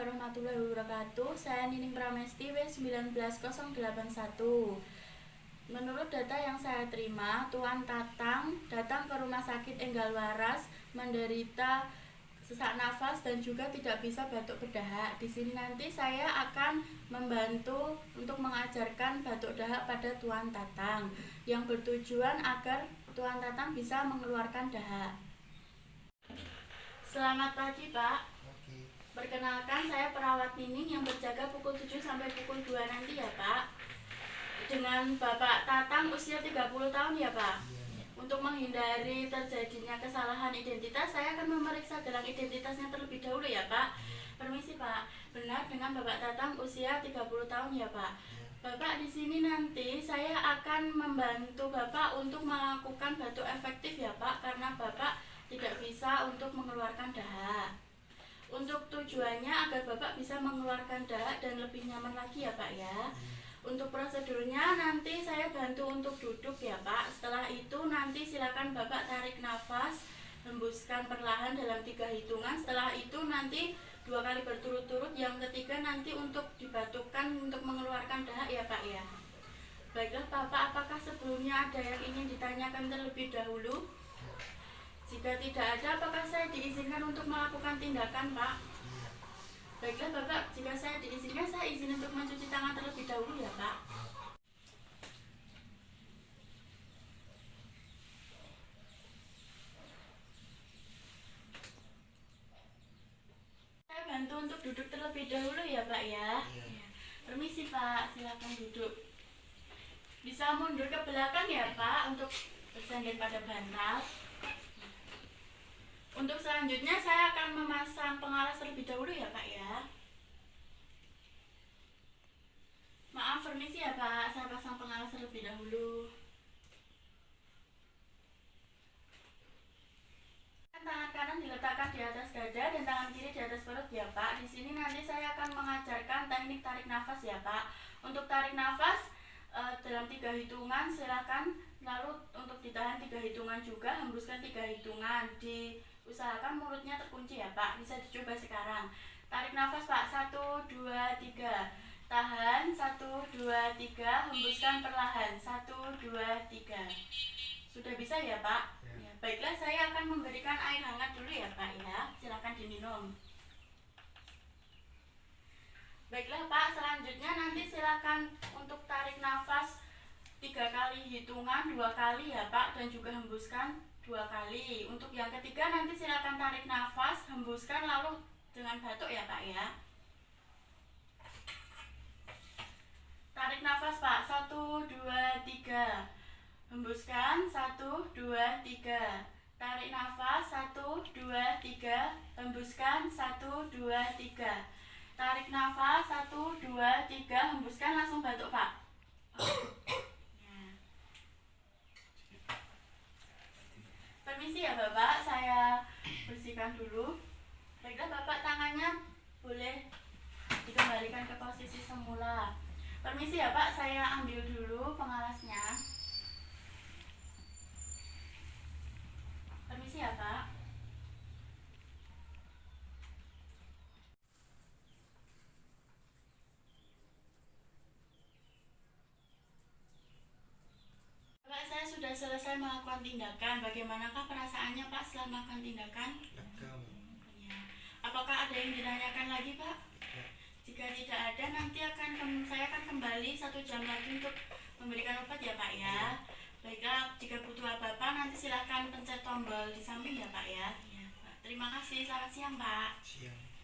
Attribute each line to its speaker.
Speaker 1: warahmatullahi wabarakatuh. Saya Nining Pramesti W19081. Menurut data yang saya terima, Tuan Tatang datang ke rumah sakit Enggal Waras menderita sesak nafas dan juga tidak bisa batuk berdahak. Di sini nanti saya akan membantu untuk mengajarkan batuk dahak pada Tuan Tatang yang bertujuan agar Tuan Tatang bisa mengeluarkan dahak. Selamat pagi, Pak. Perkenalkan, saya perawat Nining yang berjaga pukul 7 sampai pukul 2 nanti ya, Pak. Dengan Bapak Tatang usia 30 tahun ya, Pak. Untuk menghindari terjadinya kesalahan identitas, saya akan memeriksa gelang identitasnya terlebih dahulu ya, Pak. Permisi, Pak. Benar dengan Bapak Tatang usia 30 tahun ya, Pak. Bapak, di sini nanti saya akan membantu Bapak untuk melakukan batuk efektif ya, Pak, karena Bapak tidak bisa untuk mengeluarkan dahak. Untuk tujuannya agar Bapak bisa mengeluarkan dahak dan lebih nyaman lagi ya, Pak ya. Untuk prosedurnya nanti saya bantu untuk duduk ya, Pak. Setelah itu nanti silakan Bapak tarik nafas, hembuskan perlahan dalam 3 hitungan. Setelah itu nanti 2 kali berturut-turut. Yang ketiga nanti untuk dibatukkan untuk mengeluarkan dahak ya, Pak ya. Baiklah Bapak, apakah sebelumnya ada yang ingin ditanyakan terlebih dahulu? Jika tidak ada, apakah saya diizinkan untuk melakukan tindakan, Pak? Baiklah Bapak, jika saya diizinkan, saya izin untuk mencuci tangan terlebih dahulu ya, Pak. Saya bantu untuk duduk terlebih dahulu ya, Pak ya. Permisi Pak, silakan duduk. Bisa mundur ke belakang ya, Pak, untuk bersandar pada bantal. Untuk selanjutnya saya akan memasang pengalas terlebih dahulu ya, Pak ya. Maaf, permisi ya, Pak. Saya pasang pengalas terlebih dahulu. Tangan kanan diletakkan di atas dada dan tangan kiri di atas perut ya, Pak. Di sini nanti saya akan mengajarkan teknik tarik nafas ya, Pak. Untuk tarik nafas dalam 3 hitungan silakan, lalu untuk ditahan 3 hitungan juga, hembuskan 3 hitungan. Usahakan mulutnya terkunci ya, Pak. Bisa dicoba sekarang. Tarik nafas, Pak. 1, 2, 3. Tahan. 1, 2, 3. Hembuskan perlahan. 1, 2, 3. Sudah bisa ya, Pak? Ya. Baiklah, saya akan memberikan air hangat dulu ya, Pak ya. Silakan diminum. Baiklah, Pak. Selanjutnya nanti silakan untuk tarik nafas 3 kali hitungan, 2 kali ya, Pak, dan juga hembuskan 2 kali. Untuk yang ketiga nanti silakan tarik nafas, hembuskan, lalu dengan batuk ya, Pak ya. Tarik nafas, Pak. 1, 2, 3. Hembuskan. 1, 2, 3. Tarik nafas. 1, 2, 3. Hembuskan. 1, 2, 3. Tarik nafas. 1, 2, 3. Hembuskan, langsung batuk, Pak. Permisi ya Bapak, saya bersihkan dulu. Baiklah Bapak, tangannya boleh dikembalikan ke posisi semula. Permisi ya Pak, saya ambil dulu pengalasnya. Permisi ya Pak. Bapak, saya sudah selesai melakukan tindakan. Bagaimanakah perasaannya Pak setelah melakukan tindakan? Ya. Apakah ada yang ditanyakan lagi Pak? Jika tidak ada, nanti saya akan kembali 1 jam lagi untuk memberikan obat ya Pak ya. Baiklah, jika butuh apa-apa nanti silahkan pencet tombol di samping ya Pak ya. Terima kasih, selamat siang Pak.
Speaker 2: Siang.